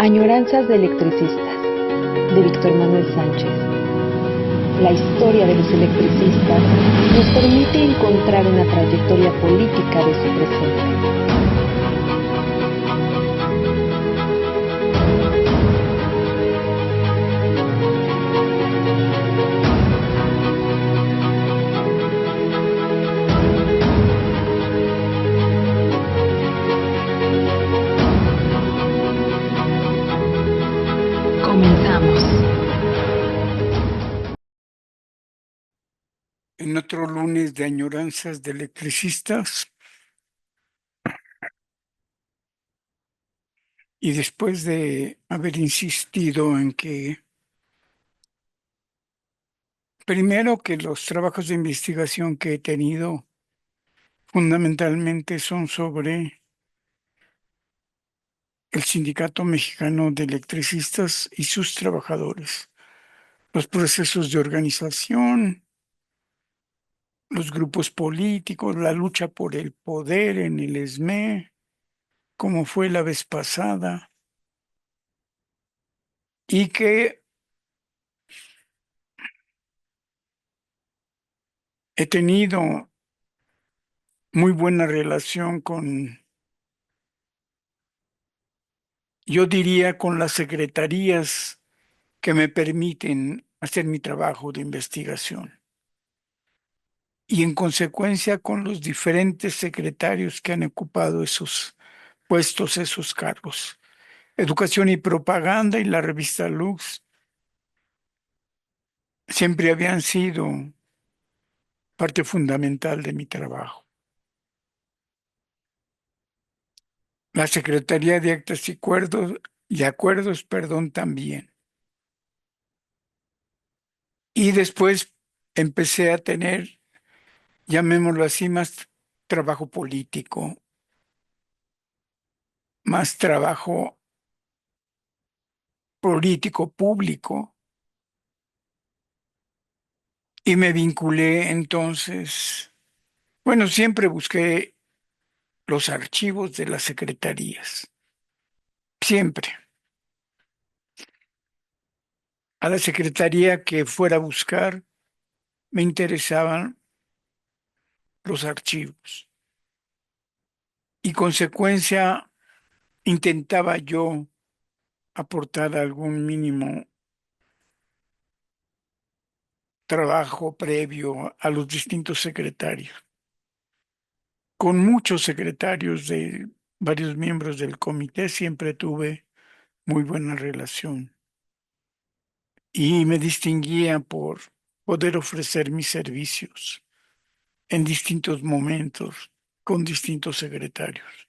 Añoranzas de electricistas, de Víctor Manuel Sánchez. La historia de los electricistas nos permite encontrar una trayectoria política de su presente. Comenzamos. En otro lunes de añoranzas de electricistas, y después de haber insistido en que, primero, que los trabajos de investigación que he tenido fundamentalmente son sobre el Sindicato Mexicano de Electricistas y sus trabajadores, los procesos de organización, los grupos políticos, la lucha por el poder en el ESME, como fue la vez pasada, y que he tenido muy buena relación con, yo diría, con las secretarías que me permiten hacer mi trabajo de investigación y en consecuencia con los diferentes secretarios que han ocupado esos puestos, esos cargos. Educación y Propaganda y la revista Lux siempre habían sido parte fundamental de mi trabajo. La Secretaría de Actas y Acuerdos, perdón, también. Y después empecé a tener, llamémoslo así, más trabajo político, más trabajo político público, y me vinculé entonces, bueno, siempre busqué los archivos de las secretarías, siempre. A la secretaría que fuera a buscar me interesaban los archivos y consecuencia intentaba yo aportar algún mínimo trabajo previo a los distintos secretarios. Con muchos secretarios de varios miembros del comité siempre tuve muy buena relación y me distinguía por poder ofrecer mis servicios en distintos momentos con distintos secretarios.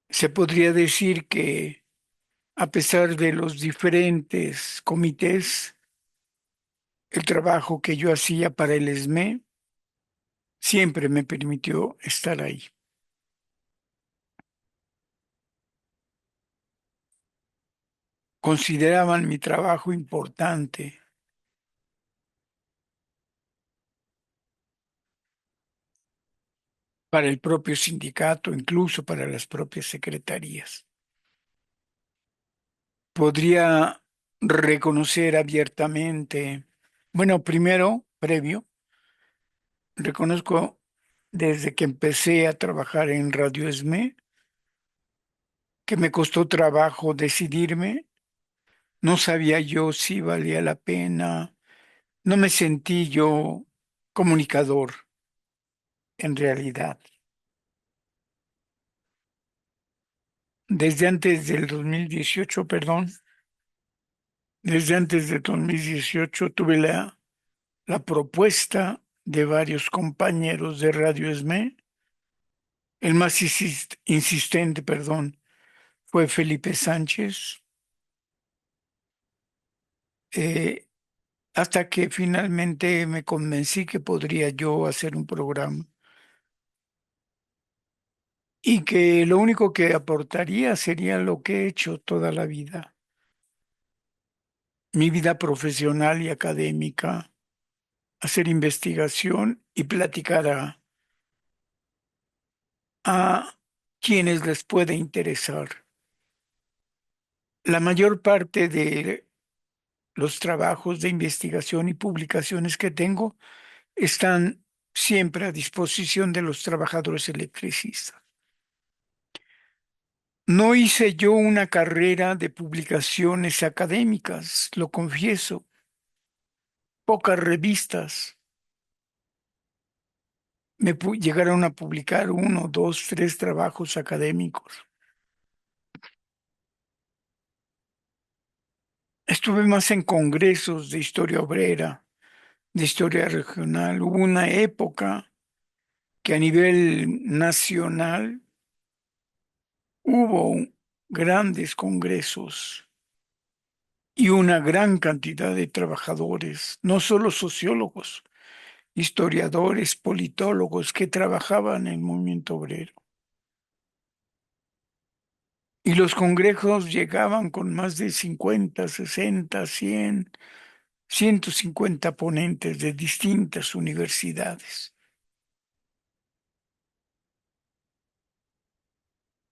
Se podría decir que a pesar de los diferentes comités, el trabajo que yo hacía para el ESME siempre me permitió estar ahí. Consideraban mi trabajo importante para el propio sindicato, incluso para las propias secretarías. Podría reconocer abiertamente, bueno, primero, previo, reconozco desde que empecé a trabajar en Radio ESME, que me costó trabajo decidirme, no sabía yo si valía la pena, no me sentí yo comunicador en realidad. Desde antes del 2018, perdón, desde antes de 2018 tuve la propuesta de varios compañeros de Radio ESME. El más insistente, perdón, fue Felipe Sánchez, eh, hasta que finalmente me convencí que podría yo hacer un programa y que lo único que aportaría sería lo que he hecho toda la vida, mi vida profesional y académica, hacer investigación y platicar a quienes les puede interesar. La mayor parte de los trabajos de investigación y publicaciones que tengo están siempre a disposición de los trabajadores electricistas. No hice yo una carrera de publicaciones académicas, lo confieso, pocas revistas llegaron a publicar uno, dos, tres trabajos académicos. Estuve más en congresos de historia obrera, de historia regional. Hubo una época que a nivel nacional hubo grandes congresos y una gran cantidad de trabajadores, no solo sociólogos, historiadores, politólogos que trabajaban en el movimiento obrero. Y los congresos llegaban con más de 50, 60, 100, 150 ponentes de distintas universidades.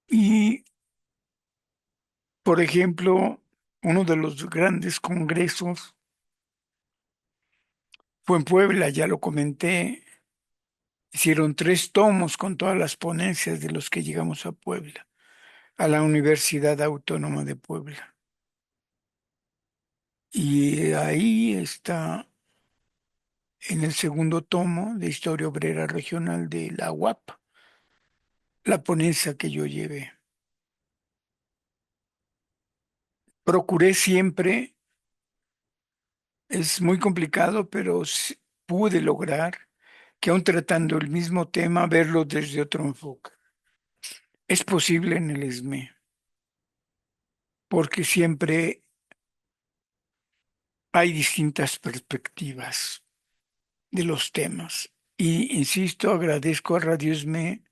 Y, por ejemplo, uno de los grandes congresos fue en Puebla, ya lo comenté. Hicieron 3 tomos con todas las ponencias de los que llegamos a Puebla, a la Universidad Autónoma de Puebla. Y ahí está en el segundo tomo de Historia Obrera Regional de la UAP, la ponencia que yo llevé. Procuré siempre, es muy complicado, pero pude lograr que aun tratando el mismo tema, verlo desde otro enfoque. Es posible en el ESME, porque siempre hay distintas perspectivas de los temas. Y insisto, agradezco a Radio ESME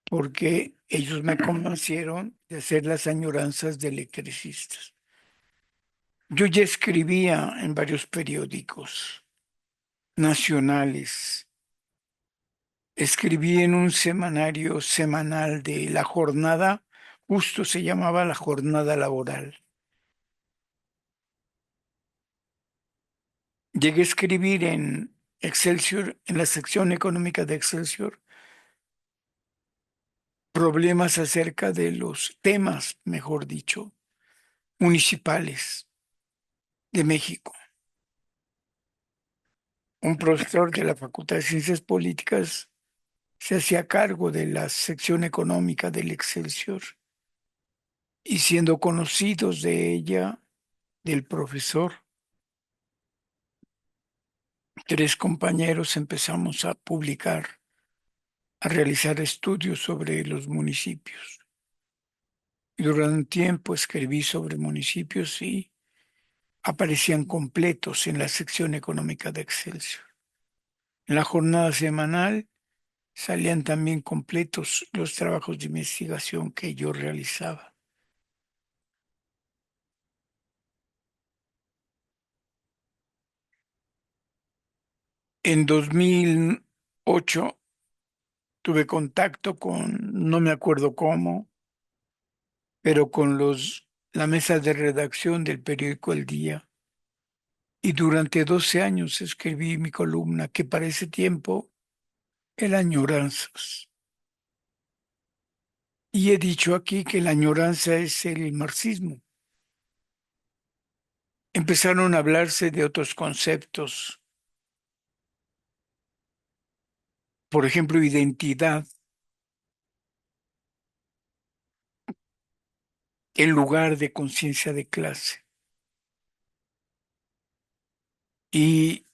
porque ellos me convencieron de hacer las añoranzas de electricistas. Yo ya escribía en varios periódicos nacionales. Escribí en un semanario semanal de La Jornada, justo se llamaba La Jornada Laboral. Llegué a escribir en Excelsior, en la sección económica de Excelsior, problemas acerca de los temas, mejor dicho, municipales de México. Un profesor de la Facultad de Ciencias Políticas se hacía cargo de la sección económica del Excelsior y siendo conocidos de ella, del profesor, 3 compañeros empezamos a publicar, a realizar estudios sobre los municipios. Y durante un tiempo escribí sobre municipios y aparecían completos en la sección económica de Excelsior. En la jornada semanal salían también completos los trabajos de investigación que yo realizaba. En 2008 tuve contacto con, no me acuerdo cómo, pero con la mesa de redacción del periódico El Día. Y durante 12 años escribí mi columna, que para ese tiempo era Añoranzas. Y he dicho aquí que la añoranza es el marxismo. Empezaron a hablarse de otros conceptos, por ejemplo, identidad, en lugar de conciencia de clase. Y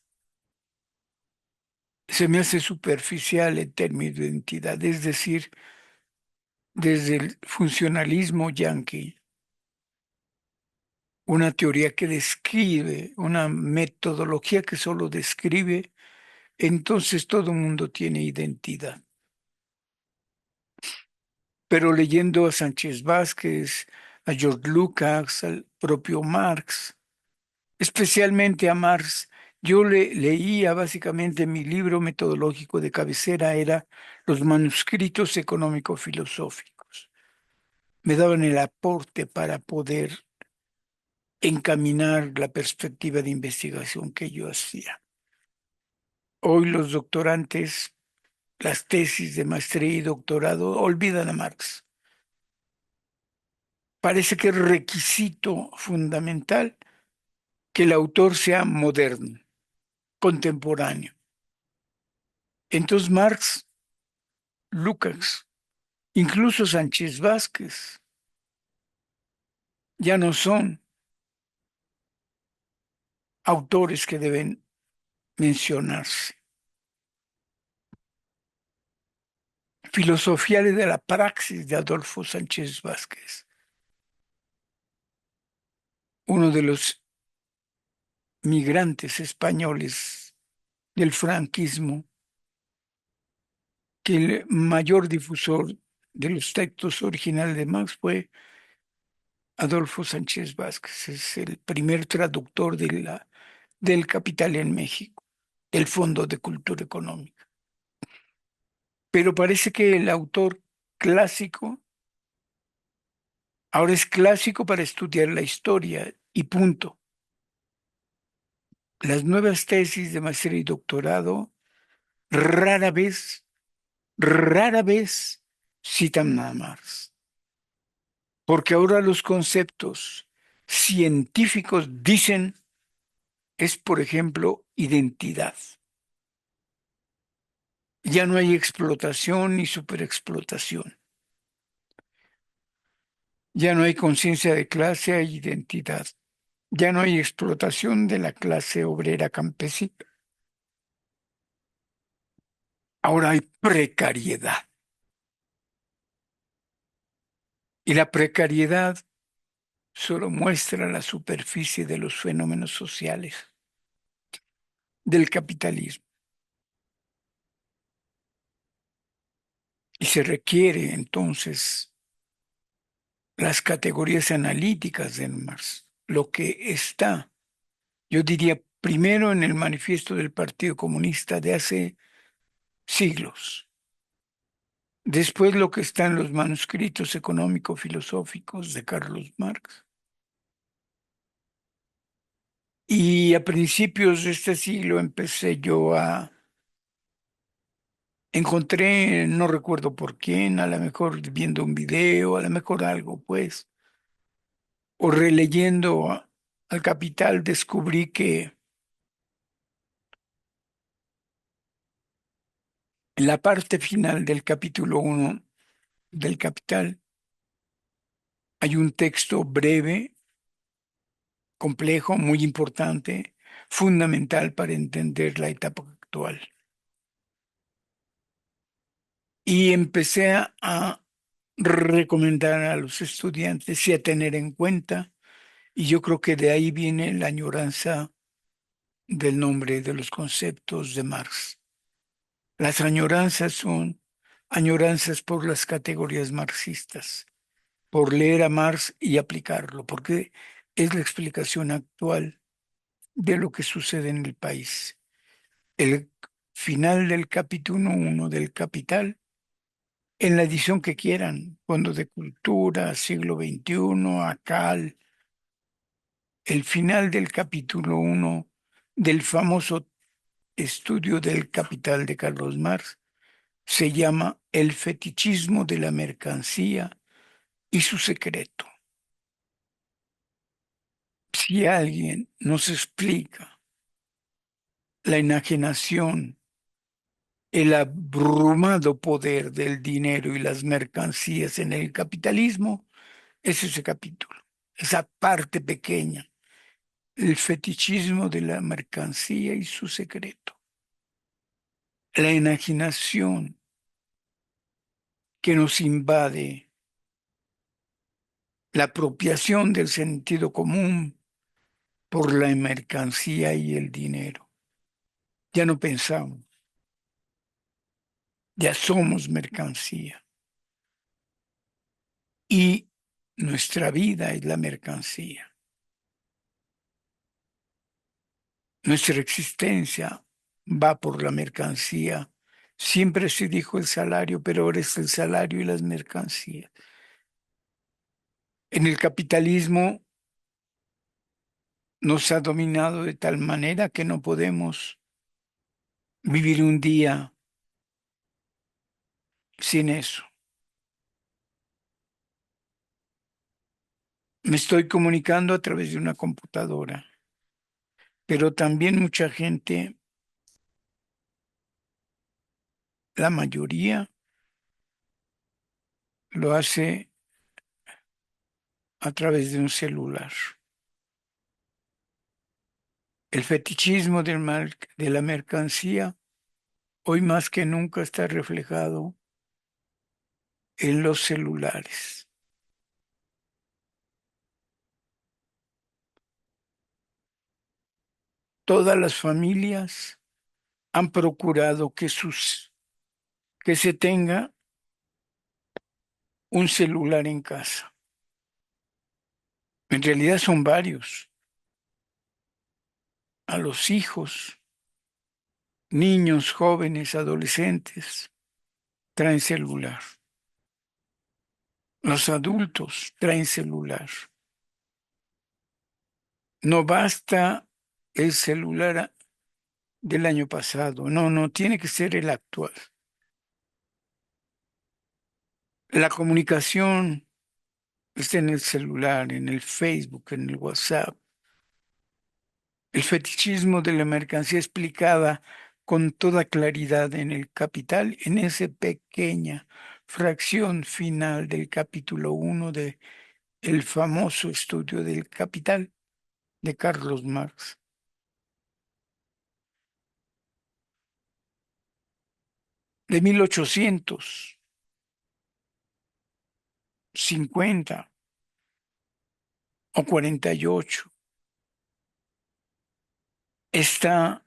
se me hace superficial el término de identidad, es decir, desde el funcionalismo yanqui, una teoría que describe, una metodología que solo describe, entonces todo el mundo tiene identidad. Pero leyendo a Sánchez Vázquez, a George Lucas, al propio Marx, especialmente a Marx, yo leía básicamente mi libro metodológico de cabecera era los manuscritos económico-filosóficos. Me daban el aporte para poder encaminar la perspectiva de investigación que yo hacía. Hoy los doctorantes, las tesis de maestría y doctorado, olvidan a Marx. Parece que es requisito fundamental que el autor sea moderno, contemporáneo. Entonces Marx, Lukács, incluso Sánchez Vázquez, ya no son autores que deben mencionarse. Filosofía de la praxis de Adolfo Sánchez Vázquez, uno de los migrantes españoles del franquismo, que el mayor difusor de los textos originales de Marx fue Adolfo Sánchez Vázquez. Es el primer traductor del Capital en México, del Fondo de Cultura Económica. Pero parece que el autor clásico ahora es clásico para estudiar la historia y punto. Las nuevas tesis de maestría y doctorado rara vez citan a Marx, porque ahora los conceptos científicos dicen es, por ejemplo, identidad. Ya no hay explotación ni superexplotación. Ya no hay conciencia de clase, hay identidad. Ya no hay explotación de la clase obrera campesina. Ahora hay precariedad. Y la precariedad solo muestra la superficie de los fenómenos sociales del capitalismo. Y se requiere entonces las categorías analíticas de Marx, lo que está, yo diría, primero en el manifiesto del Partido Comunista de hace siglos, después lo que está en los manuscritos económico-filosóficos de Carlos Marx, y a principios de este siglo empecé yo a encontré, no recuerdo por quién, a lo mejor viendo un video, a lo mejor algo, pues, o releyendo al Capital, descubrí que en la parte final del capítulo 1 del Capital hay un texto breve, complejo, muy importante, fundamental para entender la etapa actual. Y empecé a recomendar a los estudiantes y a tener en cuenta, y yo creo que de ahí viene la añoranza del nombre de los conceptos de Marx. Las añoranzas son añoranzas por las categorías marxistas, por leer a Marx y aplicarlo, porque es la explicación actual de lo que sucede en el país. El final del capítulo 1 del Capital, en la edición que quieran, Fondo de Cultura, siglo XXI, ACAL, el final del capítulo 1 del famoso estudio del Capital de Carlos Marx se llama El fetichismo de la mercancía y su secreto. Si alguien nos explica la enajenación, el abrumado poder del dinero y las mercancías en el capitalismo, es ese capítulo, esa parte pequeña, el fetichismo de la mercancía y su secreto. La enajenación que nos invade, la apropiación del sentido común por la mercancía y el dinero. Ya no pensamos, ya somos mercancía. Y nuestra vida es la mercancía. Nuestra existencia va por la mercancía. Siempre se dijo el salario, pero ahora es el salario y las mercancías. En el capitalismo nos ha dominado de tal manera que no podemos vivir un día sin eso. Me estoy comunicando a través de una computadora, pero también mucha gente, la mayoría, lo hace a través de un celular. El fetichismo de la mercancía hoy más que nunca está reflejado en los celulares. Todas las familias han procurado que se tenga un celular en casa. En realidad son varios. A los hijos, niños, jóvenes, adolescentes, traen celular. Los adultos traen celular. No basta el celular del año pasado. No, no, tiene que ser el actual. La comunicación está en el celular, en el Facebook, en el WhatsApp. El fetichismo de la mercancía explicada con toda claridad en el Capital, en esa pequeña fracción final del capítulo 1 de el famoso estudio del Capital de Carlos Marx. De 1850 o 48 está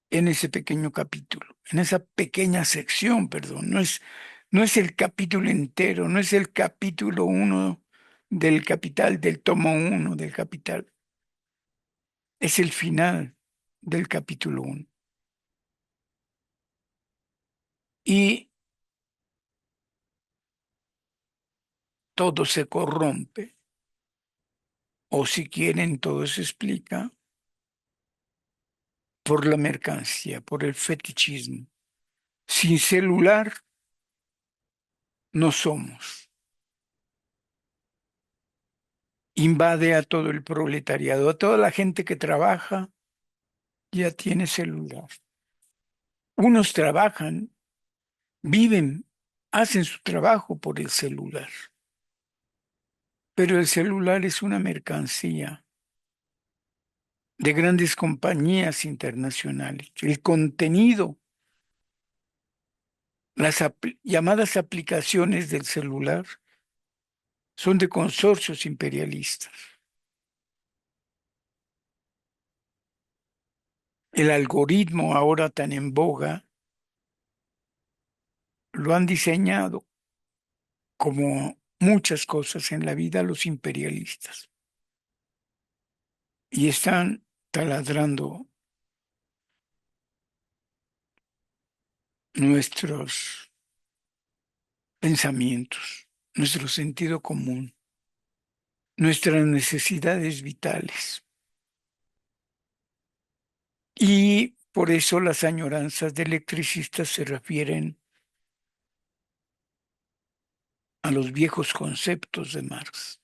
en ese pequeño capítulo, en esa pequeña sección, perdón, no es el capítulo entero, no es el capítulo uno del Capital, del tomo uno del Capital, es el final del capítulo uno. Y todo se corrompe, o si quieren, todo se explica por la mercancía, por el fetichismo. Sin celular no somos. Invade a todo el proletariado, a toda la gente que trabaja, ya tiene celular. Unos trabajan, viven, hacen su trabajo por el celular, pero el celular es una mercancía de grandes compañías internacionales. El contenido, las llamadas aplicaciones del celular son de consorcios imperialistas. El algoritmo ahora tan en boga lo han diseñado como muchas cosas en la vida los imperialistas y están taladrando nuestros pensamientos, nuestro sentido común, nuestras necesidades vitales. Y por eso las añoranzas de electricistas se refieren a los viejos conceptos de Marx,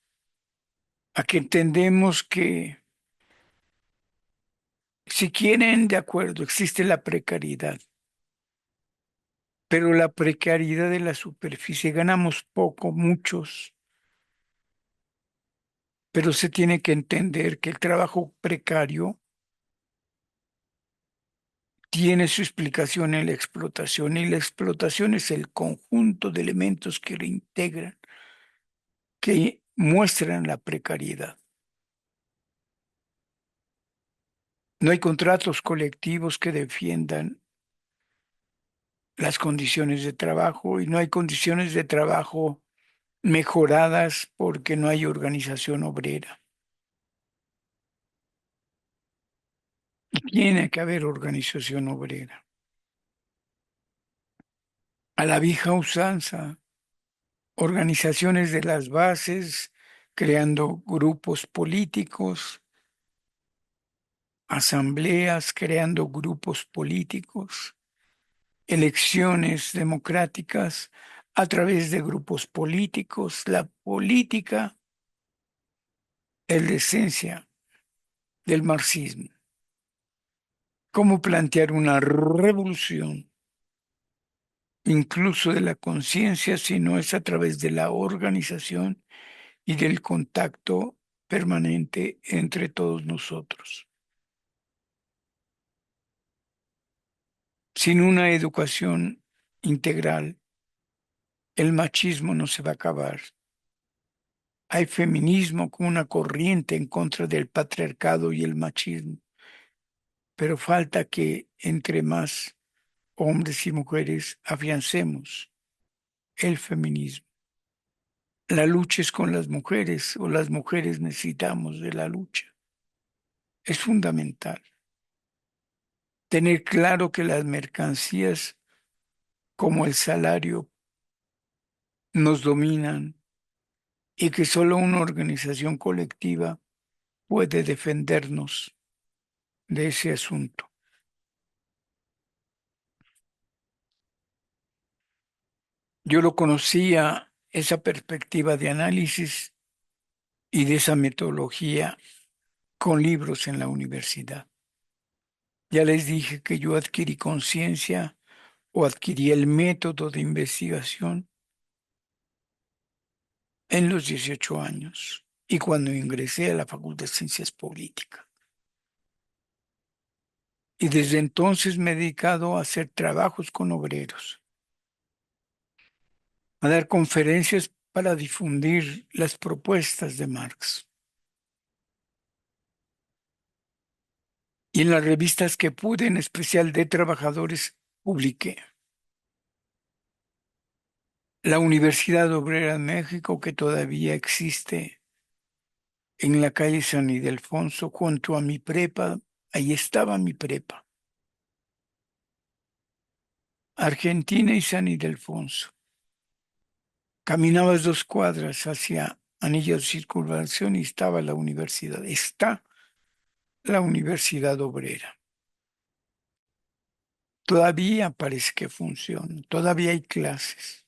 a que entendemos que si quieren, de acuerdo, existe la precariedad, pero la precariedad de la superficie, ganamos poco, muchos, pero se tiene que entender que el trabajo precario tiene su explicación en la explotación y la explotación es el conjunto de elementos que lo integran, que muestran la precariedad. No hay contratos colectivos que defiendan las condiciones de trabajo y no hay condiciones de trabajo mejoradas porque no hay organización obrera. Y tiene que haber organización obrera. A la vieja usanza, organizaciones de las bases, creando grupos políticos asambleas creando grupos políticos, elecciones democráticas a través de grupos políticos. La política es la esencia del marxismo. Cómo plantear una revolución, incluso de la conciencia, si no es a través de la organización y del contacto permanente entre todos nosotros. Sin una educación integral, el machismo no se va a acabar. Hay feminismo como una corriente en contra del patriarcado y el machismo, pero falta que entre más hombres y mujeres afiancemos el feminismo. La lucha es con las mujeres o las mujeres necesitamos de la lucha. Es fundamental tener claro que las mercancías como el salario nos dominan y que solo una organización colectiva puede defendernos de ese asunto. Yo lo conocía, esa perspectiva de análisis y de esa metodología con libros en la universidad. Ya les dije que yo adquirí conciencia o adquirí el método de investigación en los 18 años y cuando ingresé a la Facultad de Ciencias Políticas. Y desde entonces me he dedicado a hacer trabajos con obreros, a dar conferencias para difundir las propuestas de Marx. Y en las revistas que pude, en especial de trabajadores, publiqué. La Universidad Obrera de México, que todavía existe en la calle San Ildefonso, junto a mi prepa, ahí estaba mi prepa, Argentina y San Ildefonso. Caminabas 2 cuadras hacia Anillo de Circunvalación y estaba la universidad. Está la Universidad Obrera. Todavía parece que funciona, todavía hay clases.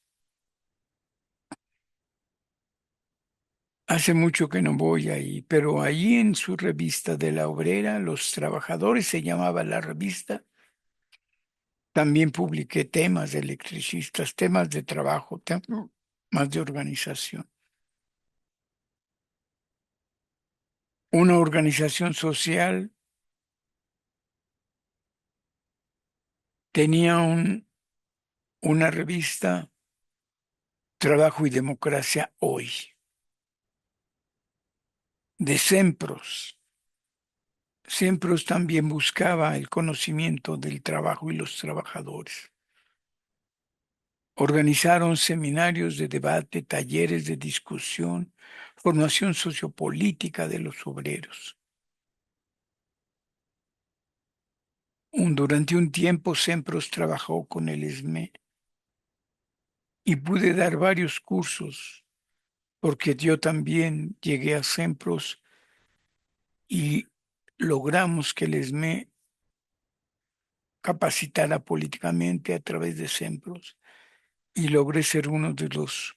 Hace mucho que no voy ahí, pero ahí en su revista de la Obrera, Los Trabajadores se llamaba la revista, también publiqué temas de electricistas, temas de trabajo, temas de organización. Una organización social tenía una revista, Trabajo y Democracia Hoy, de Sempros. Sempros también buscaba el conocimiento del trabajo y los trabajadores. Organizaron seminarios de debate, talleres de discusión, formación sociopolítica de los obreros. Durante un tiempo, Sempros trabajó con el ESME y pude dar varios cursos, porque yo también llegué a Sempros y logramos que el ESME capacitara políticamente a través de Sempros y logré ser uno de los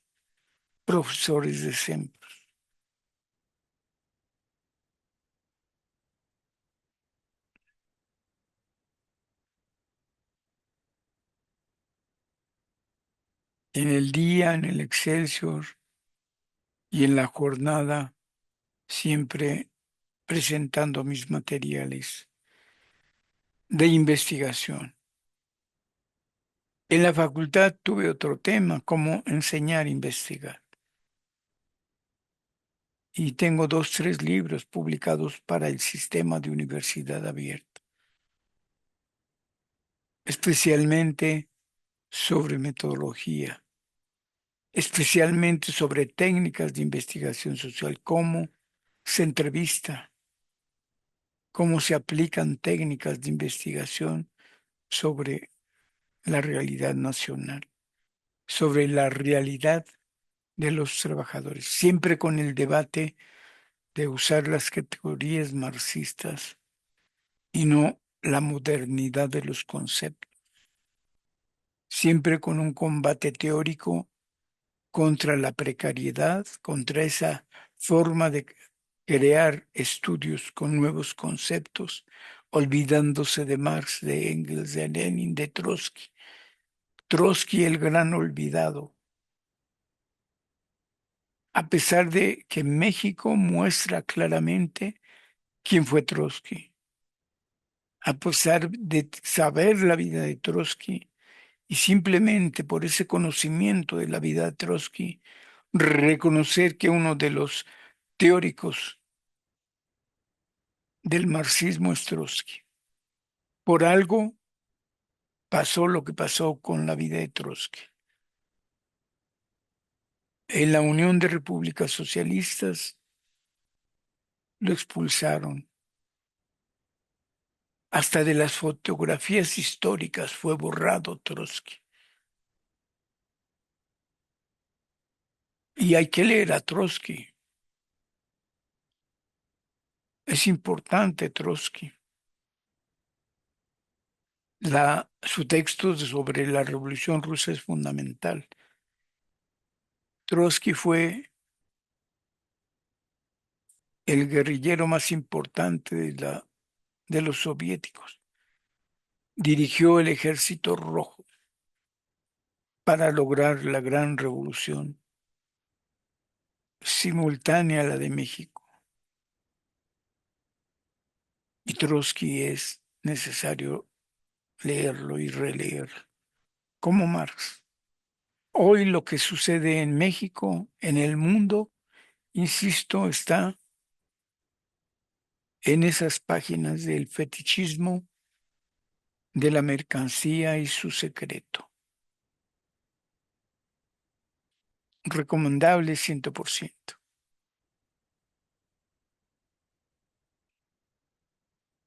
profesores de Sempros. En el día, en el Excelsior y en la jornada, siempre presentando mis materiales de investigación. En la facultad tuve otro tema, como enseñar a investigar. Y tengo 2, 3 libros publicados para el sistema de universidad abierta, especialmente sobre metodología, especialmente sobre técnicas de investigación social, cómo se entrevista, cómo se aplican técnicas de investigación sobre la realidad nacional, sobre la realidad de los trabajadores, siempre con el debate de usar las categorías marxistas y no la modernidad de los conceptos, siempre con un combate teórico contra la precariedad, contra esa forma de crear estudios con nuevos conceptos, olvidándose de Marx, de Engels, de Lenin, de Trotsky. Trotsky, el gran olvidado, a pesar de que México muestra claramente quién fue Trotsky, a pesar de saber la vida de Trotsky y simplemente por ese conocimiento de la vida de Trotsky, reconocer que uno de los teóricos del marxismo es Trotsky. Por algo pasó lo que pasó con la vida de Trotsky. En la Unión de Repúblicas Socialistas lo expulsaron. Hasta de las fotografías históricas fue borrado Trotsky. Y hay que leer a Trotsky. Es importante Trotsky. Su texto sobre la Revolución Rusa es fundamental. Trotsky fue el guerrillero más importante de los soviéticos. Dirigió el Ejército Rojo para lograr la gran revolución simultánea a la de México. Y Trotsky es necesario leerlo y releer, como Marx. Hoy lo que sucede en México, en el mundo, insisto, está en esas páginas del fetichismo de la mercancía y su secreto. Recomendable 100%.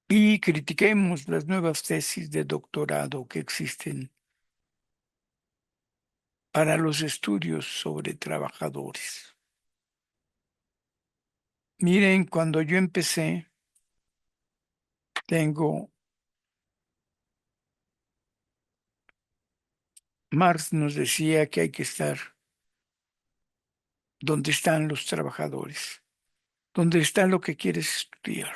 Y critiquemos las nuevas tesis de doctorado que existen para los estudios sobre trabajadores. Miren, cuando yo empecé, tengo, Marx nos decía que hay que estar donde están los trabajadores, donde está lo que quieres estudiar.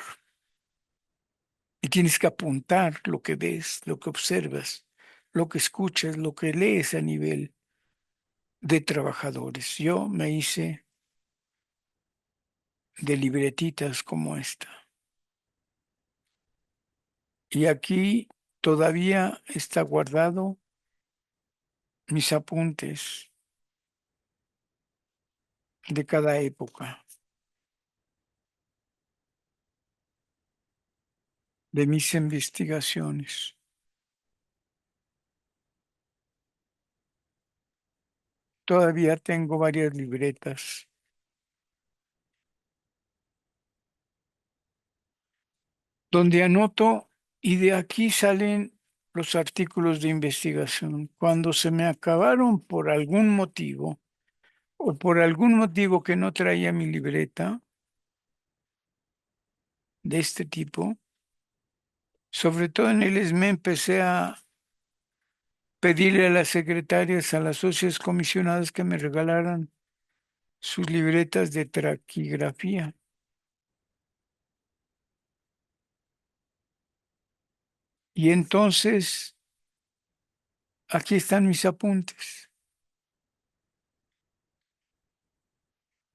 Y tienes que apuntar lo que ves, lo que observas, lo que escuchas, lo que lees a nivel de trabajadores. Yo me hice de libretitas como esta. Y aquí todavía está guardado mis apuntes de cada época, de mis investigaciones. Todavía tengo varias libretas donde anoto y de aquí salen los artículos de investigación. Cuando se me acabaron por algún motivo o por algún motivo que no traía mi libreta de este tipo, sobre todo en el ESME empecé a pedirle a las secretarias, a las socias comisionadas que me regalaran sus libretas de taquigrafía. Y entonces, aquí están mis apuntes.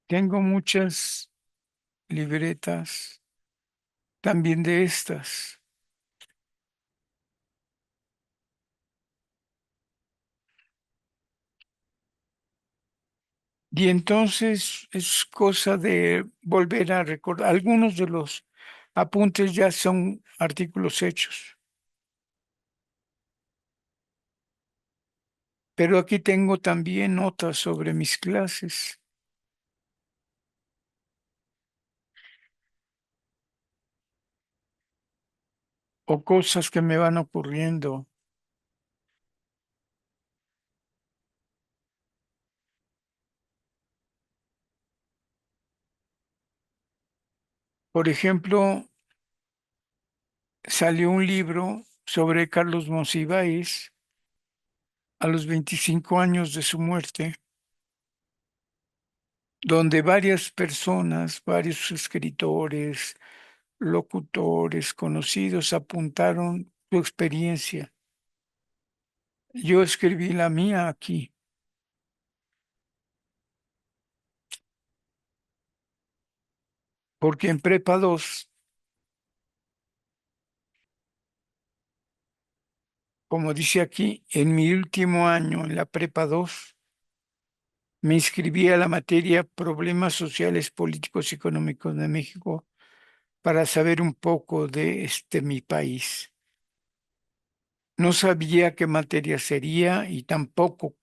Tengo muchas libretas, también de estas. Y entonces es cosa de volver a recordar. Algunos de los apuntes ya son artículos hechos, pero aquí tengo también notas sobre mis clases o cosas que me van ocurriendo. Por ejemplo, salió un libro sobre Carlos Monsiváis a los 25 años de su muerte, donde varias personas, varios escritores, locutores conocidos apuntaron su experiencia. Yo escribí la mía aquí, porque en Prepa 2, como dice aquí, en mi último año en la Prepa 2, me inscribí a la materia Problemas Sociales, Políticos y Económicos de México para saber un poco de mi país. No sabía qué materia sería y tampoco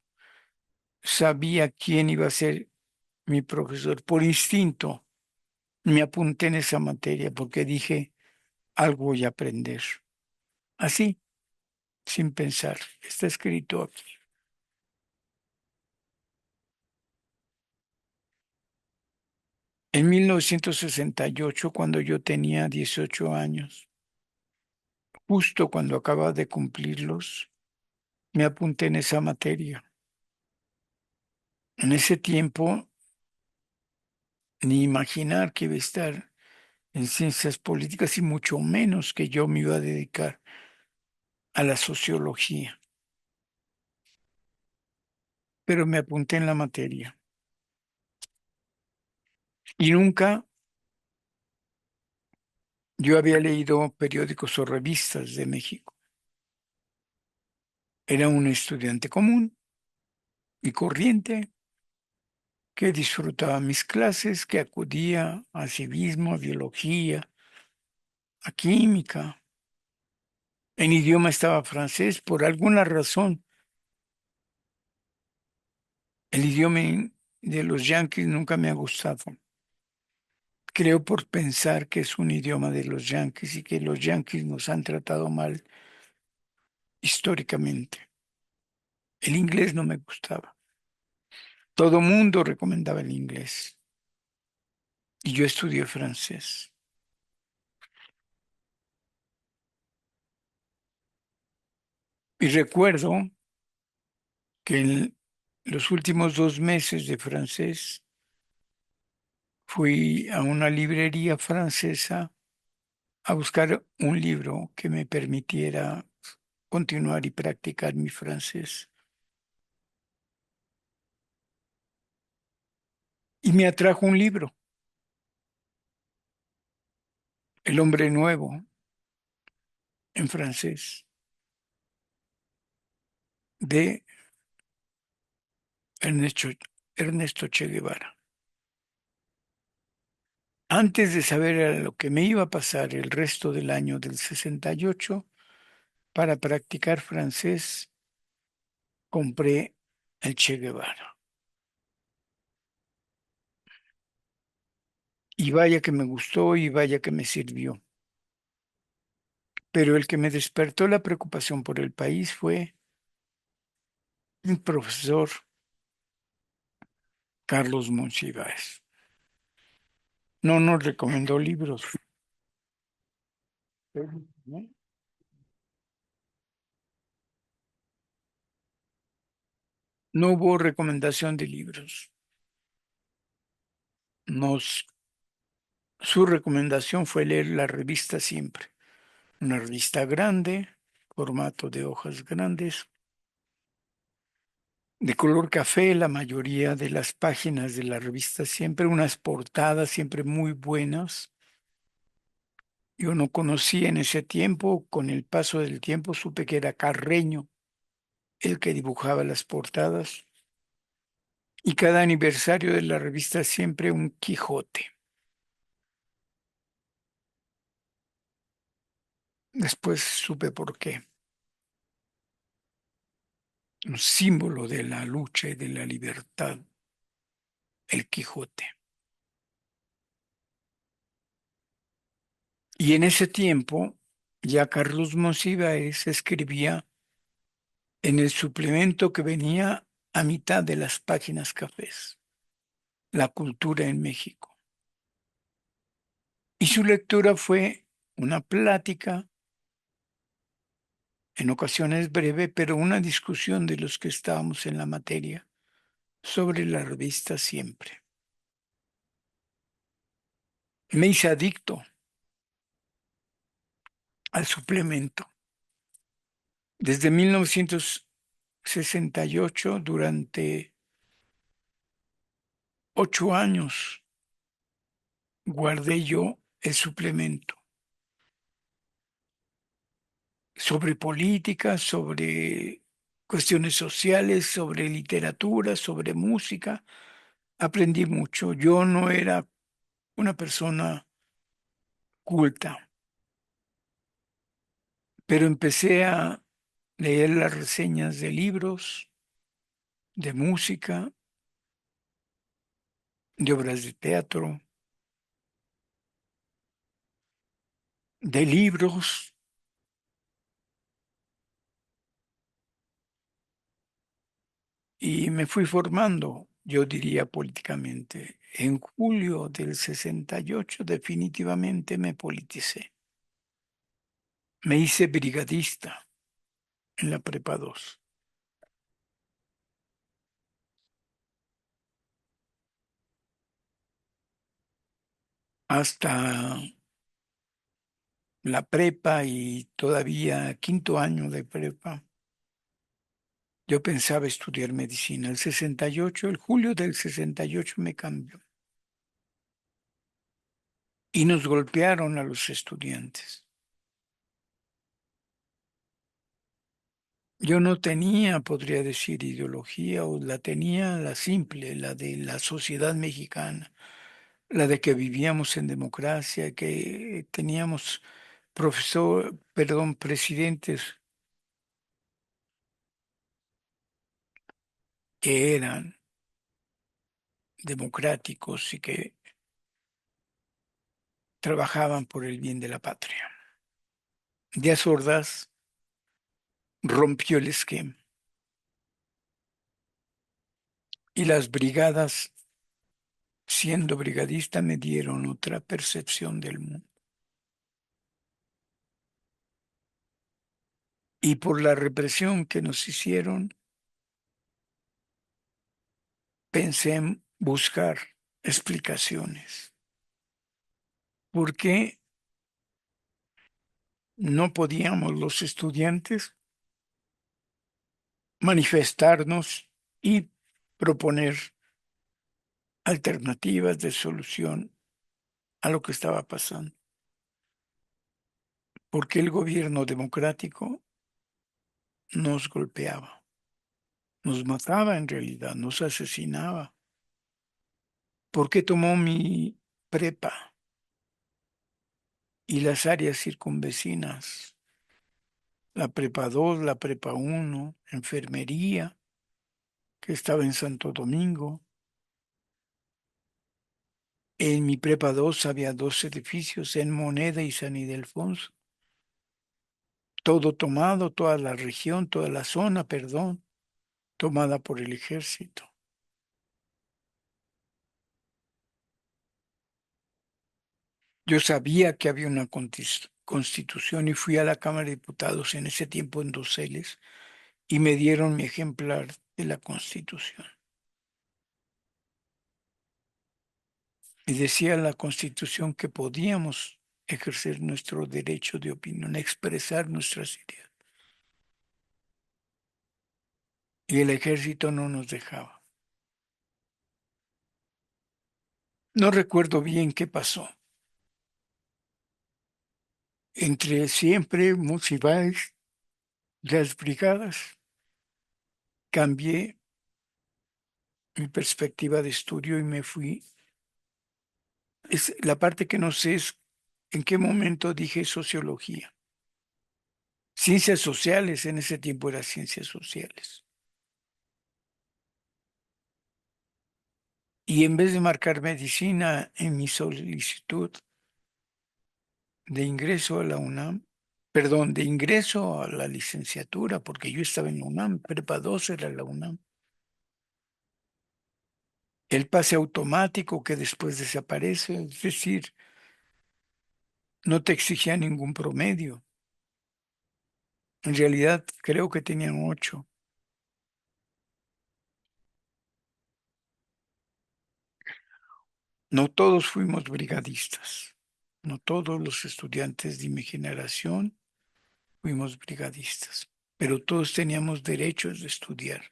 sabía quién iba a ser mi profesor. Por instinto me apunté en esa materia porque dije, algo voy a aprender. Así, sin pensar. Está escrito aquí. En 1968, cuando yo tenía 18 años, justo cuando acababa de cumplirlos, me apunté en esa materia. En ese tiempo, ni imaginar que iba a estar en ciencias políticas y mucho menos que yo me iba a dedicar a la sociología, pero me apunté en la materia y nunca yo había leído periódicos o revistas de México. Era un estudiante común y corriente que disfrutaba mis clases, que acudía a civismo, a biología, a química. En idioma estaba francés, por alguna razón. El idioma de los yanquis nunca me ha gustado. Creo por pensar que es un idioma de los yanquis y que los yanquis nos han tratado mal históricamente. El inglés no me gustaba. Todo mundo recomendaba el inglés y yo estudié francés. Y recuerdo que en los últimos 2 meses de francés fui a una librería francesa a buscar un libro que me permitiera continuar y practicar mi francés. Y me atrajo un libro, El hombre nuevo, en francés, de Ernesto, Ernesto Che Guevara. Antes de saber a lo que me iba a pasar el resto del año del 68, para practicar francés, compré el Che Guevara. Y vaya que me gustó y vaya que me sirvió. Pero el que me despertó la preocupación por el país fue mi profesor Carlos Monsiváis. No nos recomendó libros. ¿No? No hubo recomendación de libros. Nos, su recomendación fue leer la revista Siempre, una revista grande, formato de hojas grandes, de color café, la mayoría de las páginas de la revista Siempre, unas portadas siempre muy buenas. Yo no conocía en ese tiempo, con el paso del tiempo supe que era Carreño el que dibujaba las portadas y cada aniversario de la revista Siempre un Quijote. Después supe por qué. Un símbolo de la lucha y de la libertad, el Quijote. Y en ese tiempo ya Carlos Monsiváis escribía en el suplemento que venía a mitad de las páginas cafés, La cultura en México. Y su lectura fue una plática en ocasiones breve, pero una discusión de los que estábamos en la materia sobre la revista Siempre. Me hice adicto al suplemento. Desde 1968, durante 8 años, guardé yo el suplemento sobre política, sobre cuestiones sociales, sobre literatura, sobre música. Aprendí mucho. Yo no era una persona culta, pero empecé a leer las reseñas de libros, de música, de obras de teatro, de libros, y me fui formando, yo diría políticamente. En julio del 68 definitivamente me politicé. Me hice brigadista en la Prepa 2, hasta la prepa y todavía quinto año de prepa. Yo pensaba estudiar medicina. El julio del 68 me cambió y nos golpearon a los estudiantes. Yo no tenía, podría decir, ideología, o la tenía la simple, la de la sociedad mexicana, la de que vivíamos en democracia, que teníamos presidentes que eran democráticos y que trabajaban por el bien de la patria. Díaz Ordaz rompió el esquema y las brigadas, siendo brigadista, me dieron otra percepción del mundo. Y por la represión que nos hicieron, pensé en buscar explicaciones. ¿Por qué no podíamos los estudiantes manifestarnos y proponer alternativas de solución a lo que estaba pasando? Porque el gobierno democrático nos golpeaba, nos mataba en realidad, nos asesinaba. ¿Por qué tomó mi prepa y las áreas circunvecinas? La prepa 2, la prepa 1, enfermería, que estaba en Santo Domingo. En mi prepa 2 había dos edificios, en Moneda y San Ildefonso. Todo tomado, toda la región, toda la zona, perdón, tomada por el ejército. Yo sabía que había una constitución y fui a la Cámara de Diputados en ese tiempo en Doseles y me dieron mi ejemplar de la constitución. Y decía la constitución que podíamos ejercer nuestro derecho de opinión, expresar nuestras ideas. Y el ejército no nos dejaba. No recuerdo bien qué pasó. Entre siempre, Monsiváis, las brigadas, cambié mi perspectiva de estudio y me fui. La parte que no sé es en qué momento dije sociología. Ciencias sociales, en ese tiempo era ciencias sociales. Y en vez de marcar medicina en mi solicitud de ingreso a la UNAM, perdón, de ingreso a la licenciatura, porque yo estaba en la UNAM, prepa 2 era la UNAM. El pase automático que después desaparece, es decir, no te exigía ningún promedio. En realidad creo que tenían 8. No todos fuimos brigadistas. No todos los estudiantes de mi generación fuimos brigadistas, pero todos teníamos derechos de estudiar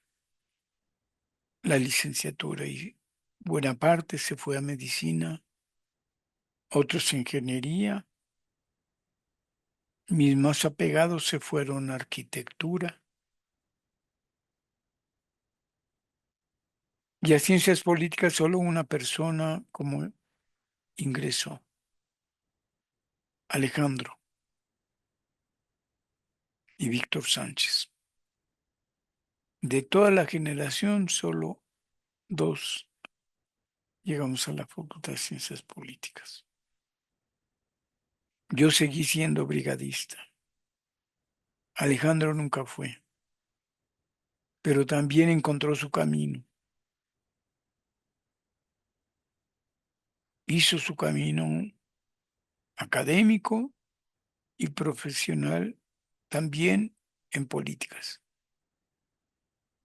la licenciatura y buena parte se fue a medicina, otros a ingeniería, mis más apegados se fueron a arquitectura y a ciencias políticas solo una persona como ingresó, Alejandro y Víctor Sánchez. De toda la generación, solo dos llegamos a la Facultad de Ciencias Políticas. Yo seguí siendo brigadista. Alejandro nunca fue, pero también encontró su camino. Hizo su camino académico y profesional también en políticas.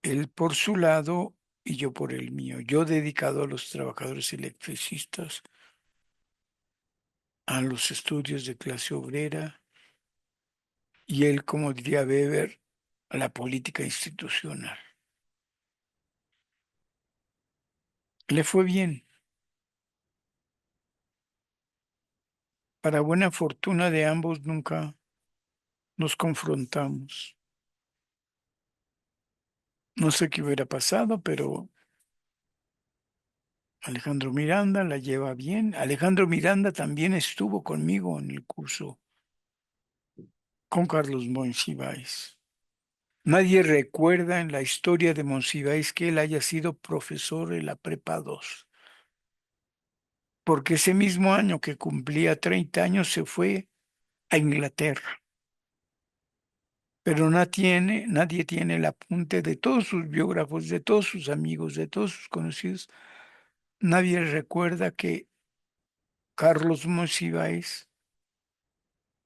Él por su lado y yo por el mío. Yo dedicado a los trabajadores electricistas, a los estudios de clase obrera y él, como diría Weber, a la política institucional. Le fue bien. Para buena fortuna de ambos nunca nos confrontamos. No sé qué hubiera pasado, pero Alejandro Miranda la lleva bien. Alejandro Miranda también estuvo conmigo en el curso con Carlos Monsiváis. Nadie recuerda en la historia de Monsiváis que él haya sido profesor en la Prepa 2, porque ese mismo año que cumplía 30 años se fue a Inglaterra. Pero nadie tiene el apunte de todos sus biógrafos, de todos sus amigos, de todos sus conocidos. Nadie recuerda que Carlos Monsiváis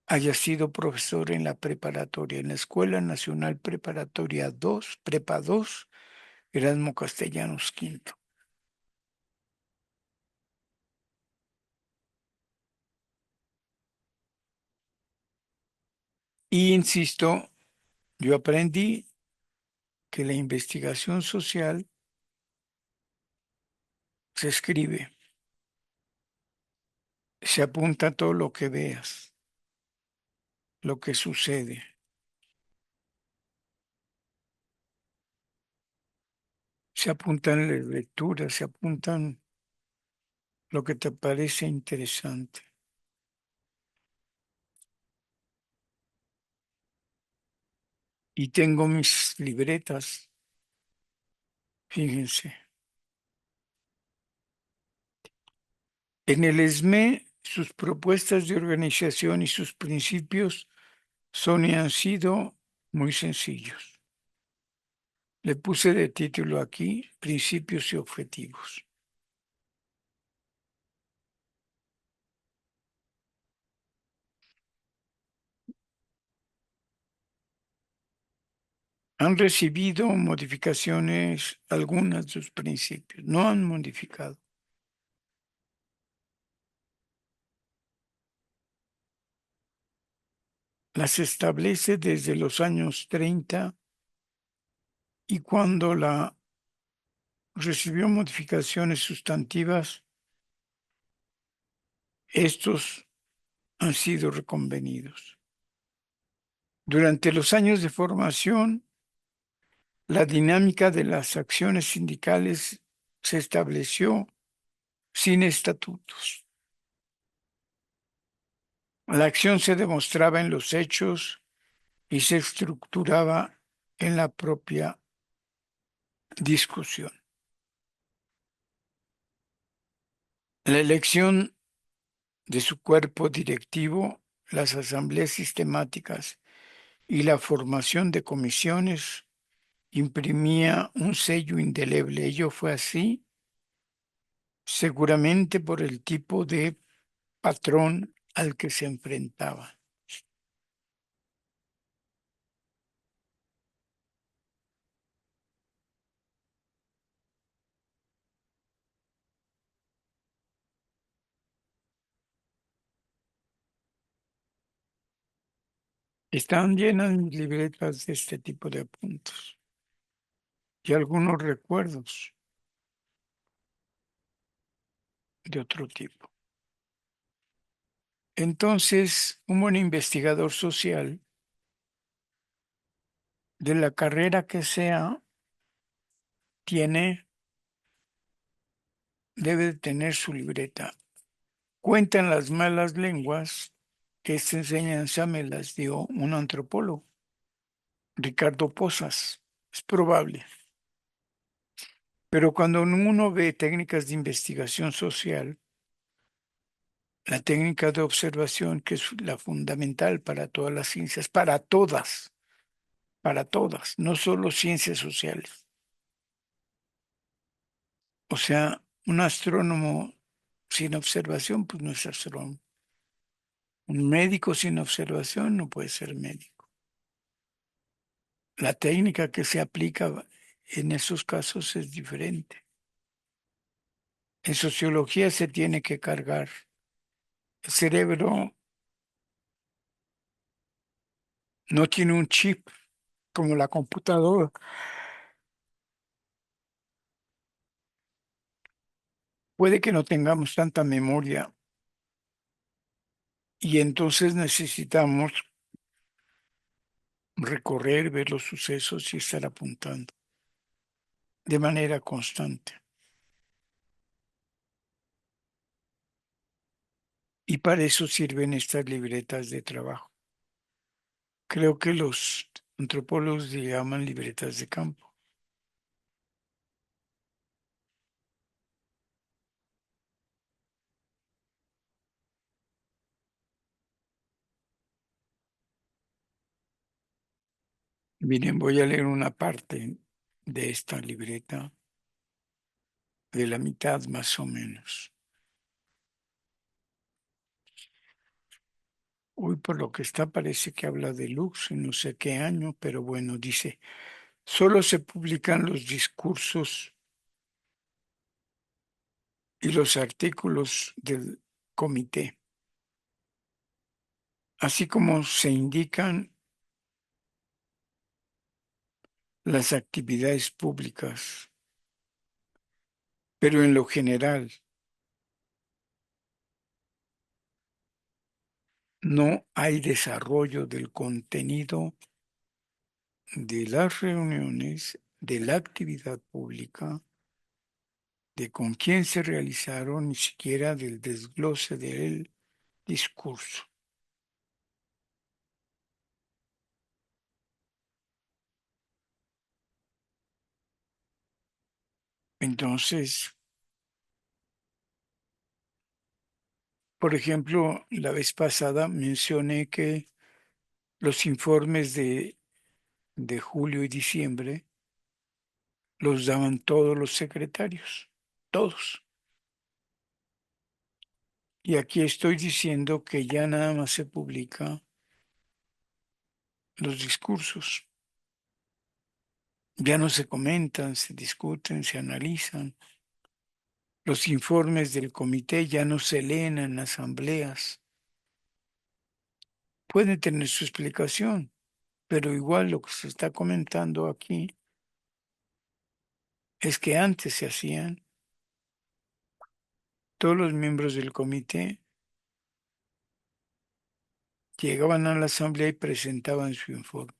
haya sido profesor en la preparatoria, en la Escuela Nacional Preparatoria 2, Prepa 2, Erasmo Castellanos Quinto. Y insisto, yo aprendí que la investigación social se escribe, se apunta todo lo que veas, lo que sucede. Se apuntan las lecturas, se apuntan lo que te parece interesante. Y tengo mis libretas, fíjense. En el ESME, sus propuestas de organización y sus principios son y han sido muy sencillos. Le puse de título aquí, Principios y Objetivos. Han recibido modificaciones algunas de sus principios, no han modificado. Las establece desde los años 30 y cuando la recibió modificaciones sustantivas, estos han sido reconvenidos. Durante los años de formación, la dinámica de las acciones sindicales se estableció sin estatutos. La acción se demostraba en los hechos y se estructuraba en la propia discusión. La elección de su cuerpo directivo, las asambleas sistemáticas y la formación de comisiones imprimía un sello indeleble. Ello fue así, seguramente por el tipo de patrón al que se enfrentaba. Están llenas mis libretas de este tipo de apuntes y algunos recuerdos de otro tipo. Entonces, un buen investigador social, de la carrera que sea, tiene, debe de tener su libreta. Cuentan las malas lenguas que esta enseñanza me las dio un antropólogo, Ricardo Posas. Es probable. Pero cuando uno ve técnicas de investigación social, la técnica de observación, que es la fundamental para todas las ciencias, para todas, no solo ciencias sociales. O sea, un astrónomo sin observación, pues no es astrónomo. Un médico sin observación no puede ser médico. La técnica que se aplica en esos casos es diferente. En sociología se tiene que cargar. El cerebro no tiene un chip como la computadora. Puede que no tengamos tanta memoria y entonces necesitamos recorrer, ver los sucesos y estar apuntando de manera constante. Y para eso sirven estas libretas de trabajo. Creo que los antropólogos le llaman libretas de campo. Miren, voy a leer una parte de esta libreta, de la mitad más o menos. Hoy por lo que está parece que habla de Lux en no sé qué año, pero bueno, dice, solo se publican los discursos y los artículos del comité, así como se indican las actividades públicas, pero en lo general no hay desarrollo del contenido de las reuniones, de la actividad pública, de con quién se realizaron, ni siquiera del desglose del discurso. Entonces, por ejemplo, la vez pasada mencioné que los informes de julio y diciembre los daban todos los secretarios, todos. Y aquí estoy diciendo que ya nada más se publica los discursos, ya no se comentan, se discuten, se analizan. Los informes del comité ya no se leen en asambleas. Pueden tener su explicación, pero igual lo que se está comentando aquí es que antes se hacían, todos los miembros del comité llegaban a la asamblea y presentaban su informe.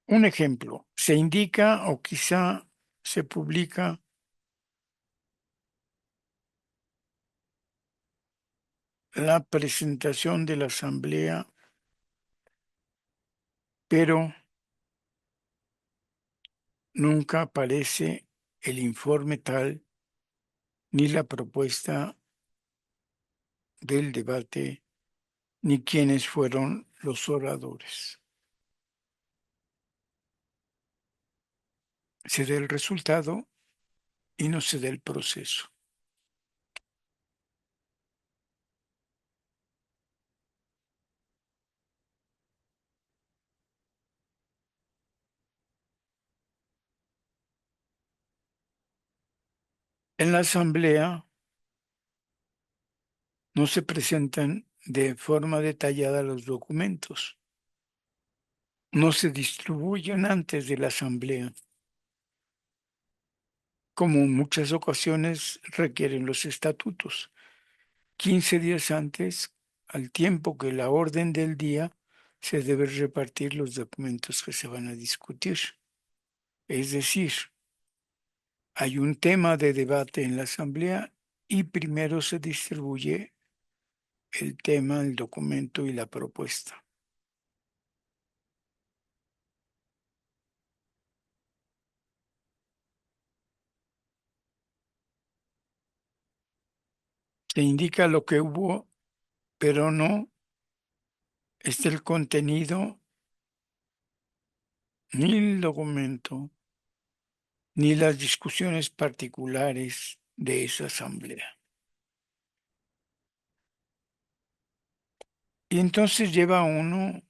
Un ejemplo, se indica o quizá se publica la presentación de la asamblea, pero nunca aparece el informe tal ni la propuesta del debate ni quiénes fueron los oradores. Se da el resultado y no se da el proceso. En la asamblea no se presentan de forma detallada los documentos, no se distribuyen antes de la asamblea, como en muchas ocasiones requieren los estatutos. 15 días antes, al tiempo que la orden del día, se deben repartir los documentos que se van a discutir. Es decir, hay un tema de debate en la asamblea y primero se distribuye el tema, el documento y la propuesta. Se indica lo que hubo, pero no está el contenido, ni el documento, ni las discusiones particulares de esa asamblea. Y entonces lleva uno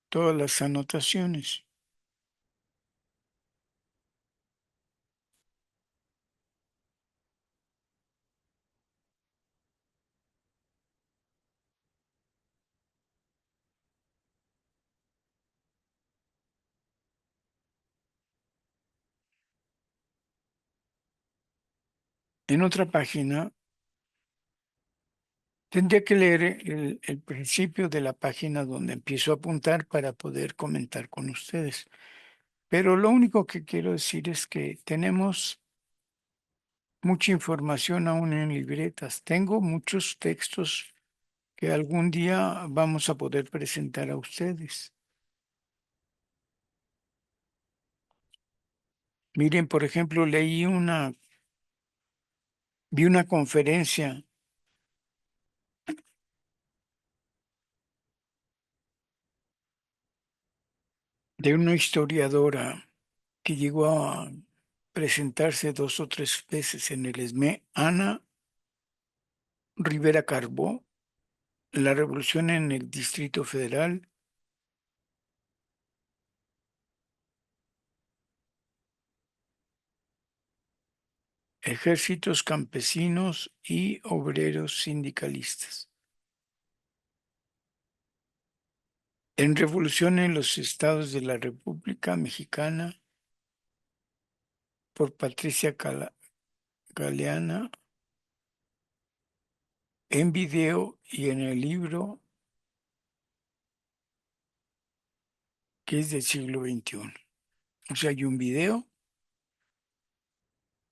todas las anotaciones. En otra página, tendría que leer el principio de la página donde empiezo a apuntar para poder comentar con ustedes. Pero lo único que quiero decir es que tenemos mucha información aún en libretas. Tengo muchos textos que algún día vamos a poder presentar a ustedes. Miren, por ejemplo, vi una conferencia de una historiadora que llegó a presentarse 2 o 3 veces en el ESME, Ana Rivera Carbó, la revolución en el Distrito Federal, ejércitos campesinos y obreros sindicalistas. En revolución en los estados de la República Mexicana, por Patricia Galeana, en video y en el libro que es del siglo XXI. O sea, hay un video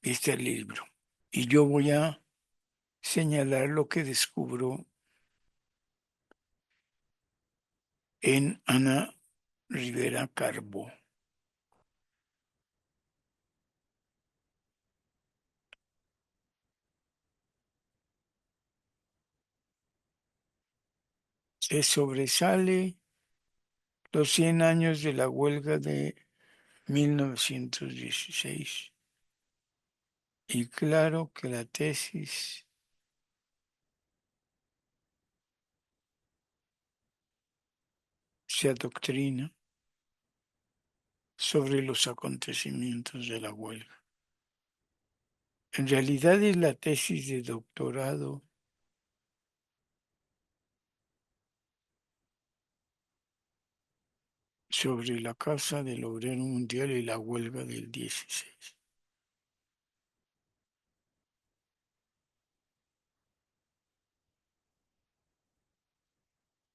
y está el libro. Y yo voy a señalar lo que descubro en Ana Rivera Carbó. Se sobresale los 100 años de la huelga de 1916. Y claro que la tesis se adoctrina sobre los acontecimientos de la huelga. En realidad es la tesis de doctorado sobre la Casa del Obrero Mundial y la huelga del 16.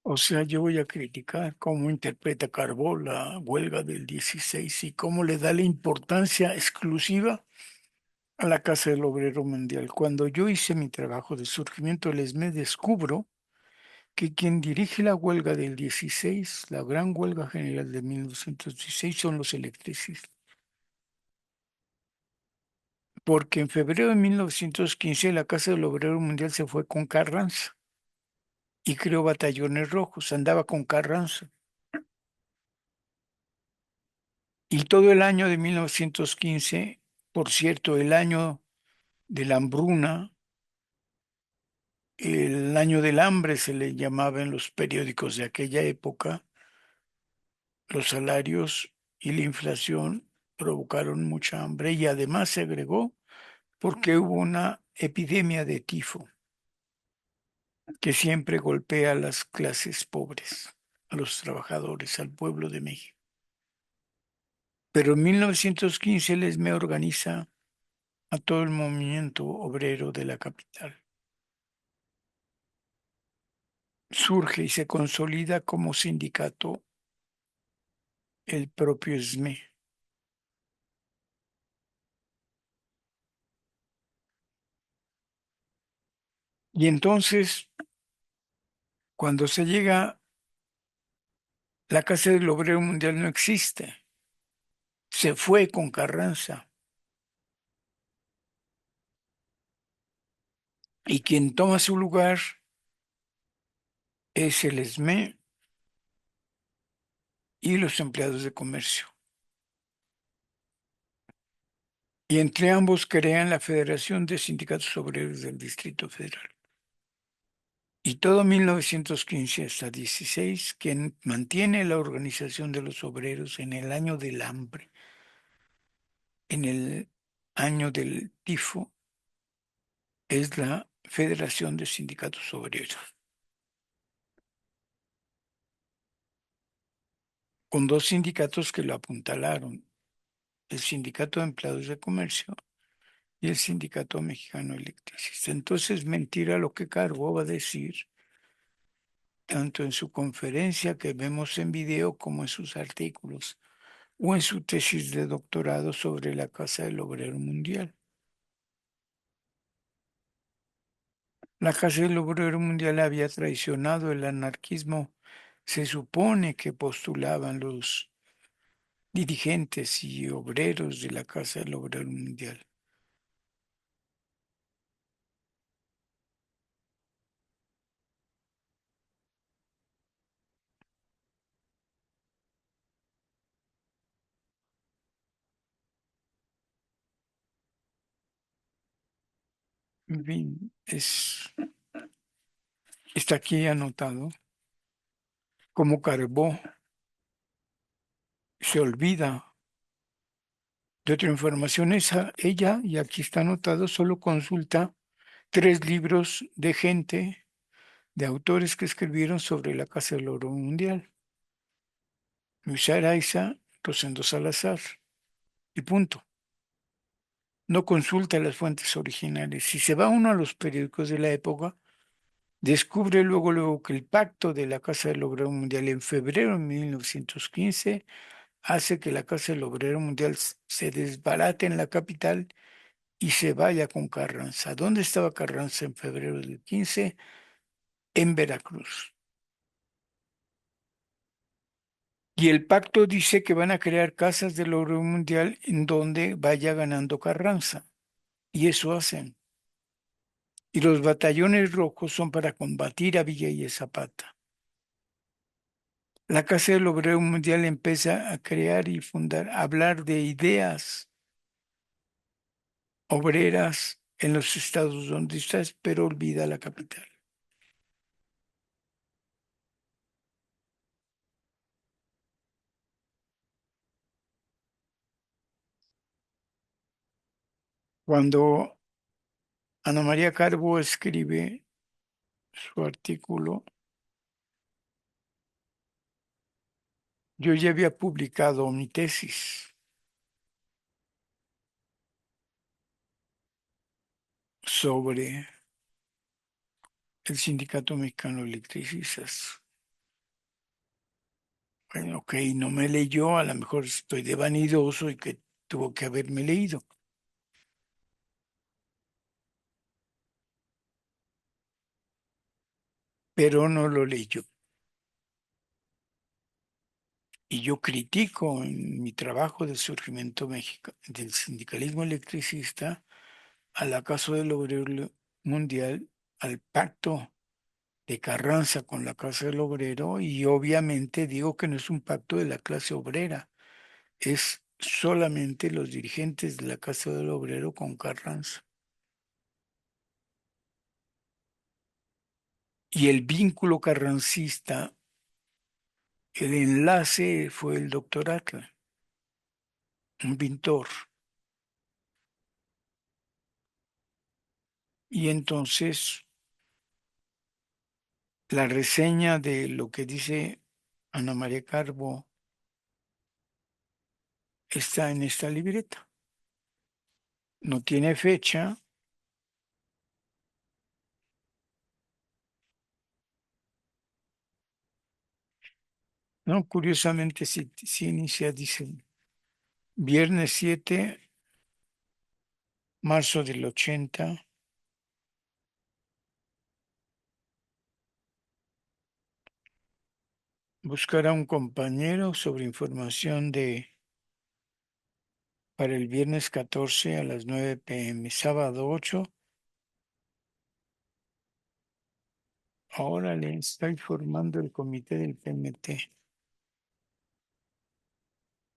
O sea, yo voy a criticar cómo interpreta Carbó la huelga del 16 y cómo le da la importancia exclusiva a la Casa del Obrero Mundial. Cuando yo hice mi trabajo de surgimiento del ESME, descubro que quien dirige la huelga del 16, la gran huelga general de 1916, son los electricistas. Porque en febrero de 1915 la Casa del Obrero Mundial se fue con Carranza y creó batallones rojos, andaba con Carranza. Y todo el año de 1915, por cierto, el año de la hambruna, el año del hambre se le llamaba en los periódicos de aquella época, los salarios y la inflación provocaron mucha hambre y además se agregó porque hubo una epidemia de tifo que siempre golpea a las clases pobres, a los trabajadores, al pueblo de México. Pero en 1915 el ESME organiza a todo el movimiento obrero de la capital. Surge y se consolida como sindicato el propio ESME. Y entonces, cuando se llega, la Casa del Obrero Mundial no existe. Se fue con Carranza. Y quien toma su lugar es el ESME y los empleados de comercio. Y entre ambos crean la Federación de Sindicatos Obreros del Distrito Federal. Y todo 1915 hasta 16, quien mantiene la organización de los obreros en el año del hambre, en el año del tifo, es la Federación de Sindicatos Obreros, con dos sindicatos que lo apuntalaron, el Sindicato de Empleados de Comercio y el Sindicato Mexicano Electricista. Entonces, mentira lo que Carbo va a decir, tanto en su conferencia que vemos en video como en sus artículos o en su tesis de doctorado sobre la Casa del Obrero Mundial. La Casa del Obrero Mundial había traicionado el anarquismo, se supone que postulaban los dirigentes y obreros de la Casa del Obrero Mundial. En fin, está aquí anotado como Carbó se olvida de otra información. Ella, y aquí está anotado, solo consulta 3 libros de gente, de autores que escribieron sobre la Casa del Oro Mundial. Luis Araiza, Rosendo Salazar, y punto. No consulta las fuentes originales. Si se va uno a los periódicos de la época, descubre luego que el pacto de la Casa del Obrero Mundial en febrero de 1915 hace que la Casa del Obrero Mundial se desbarate en la capital y se vaya con Carranza. ¿Dónde estaba Carranza en febrero del 15? En Veracruz. Y el pacto dice que van a crear casas del Obrero Mundial en donde vaya ganando Carranza. Y eso hacen. Y los batallones rojos son para combatir a Villa y Zapata. La Casa del Obrero Mundial empieza a crear y fundar, a hablar de ideas obreras en los estados donde estás, pero olvida la capital. Cuando Ana María Carbo escribe su artículo, yo ya había publicado mi tesis sobre el Sindicato Mexicano de Electricistas. Bueno, ok, no me leyó, a lo mejor estoy de vanidoso y que tuvo que haberme leído, pero no lo leyó. Y yo critico en mi trabajo del surgimiento del sindicalismo electricista al acaso del obrero mundial, al pacto de Carranza con la Casa del Obrero, y obviamente digo que no es un pacto de la clase obrera, es solamente los dirigentes de la Casa del Obrero con Carranza. Y el vínculo carrancista, el enlace fue el doctor Atla, un pintor. Y entonces la reseña de lo que dice Ana María Carbo está en esta libreta. No tiene fecha. No, curiosamente sí inicia, dice, viernes 7, marzo del 80. Buscar a un compañero sobre información para el viernes 14 a las 9 p.m. Sábado 8. Ahora le está informando el comité del PMT.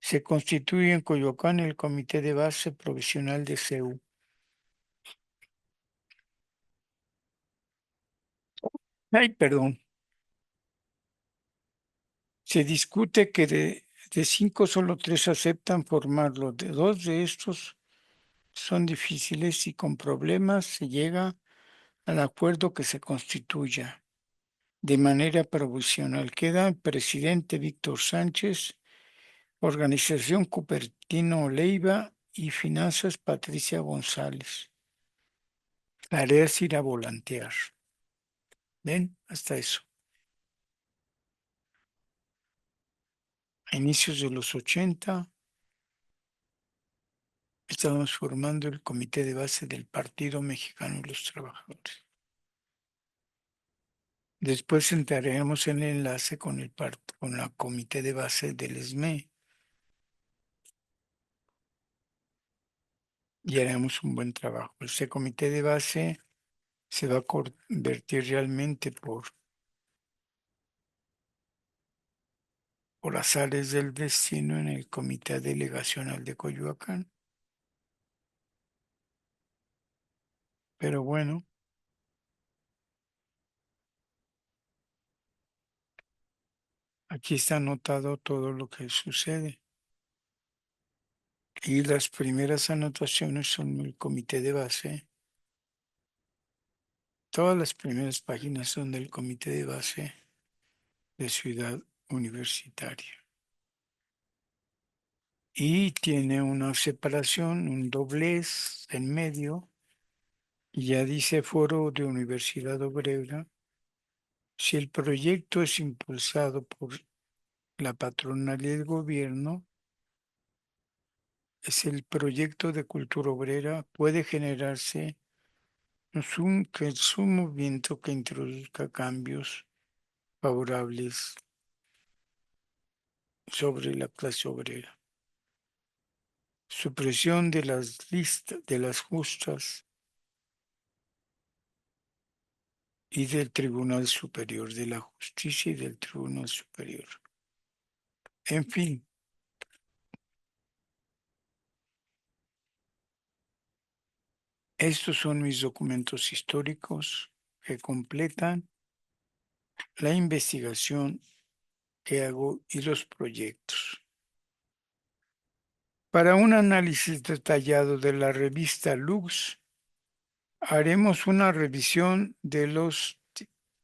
Se constituye en Coyoacán el comité de base provisional de CEU. Ay, perdón. Se discute que de cinco solo tres aceptan formarlo. De dos de estos son difíciles y con problemas se llega al acuerdo que se constituya de manera provisional. Queda el presidente Víctor Sánchez, organización Cupertino Leiva y finanzas Patricia González. Tarea es ir a volantear. ¿Ven? Hasta eso. A inicios de los 80 estábamos formando el comité de base del Partido Mexicano de los Trabajadores. Después entraremos en el enlace con con la comité de base del SME y haremos un buen trabajo. Este comité de base se va a convertir realmente por azares del destino en el comité delegacional de Coyoacán. Pero bueno, aquí está anotado todo lo que sucede. Y las primeras anotaciones son el comité de base. Todas las primeras páginas son del comité de base de Ciudad Universitaria. Y tiene una separación, un doblez en medio. Y ya dice Foro de Universidad Obrera. Si el proyecto es impulsado por la patronal y el gobierno, es el proyecto de cultura obrera, puede generarse que es un movimiento que introduzca cambios favorables sobre la clase obrera. Supresión de las listas, de las justas y del Tribunal Superior, de la Justicia y del Tribunal Superior. En fin, estos son mis documentos históricos que completan la investigación que hago y los proyectos. Para un análisis detallado de la revista Lux, haremos una revisión de los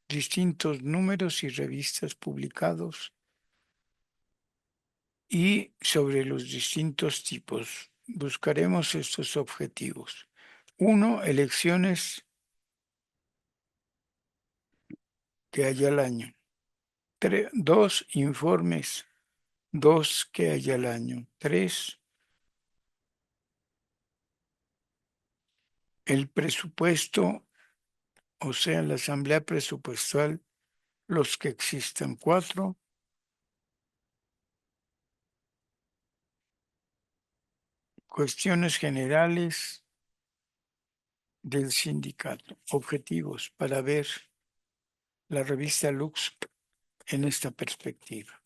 distintos números y revistas publicados y sobre los distintos tipos. Buscaremos estos objetivos. 1, elecciones que haya al año. 2, informes. 2, que haya al año. 3, el presupuesto, o sea, la asamblea presupuestal, los que existan. 4, cuestiones generales del sindicato. Objetivos para ver la revista Lux en esta perspectiva.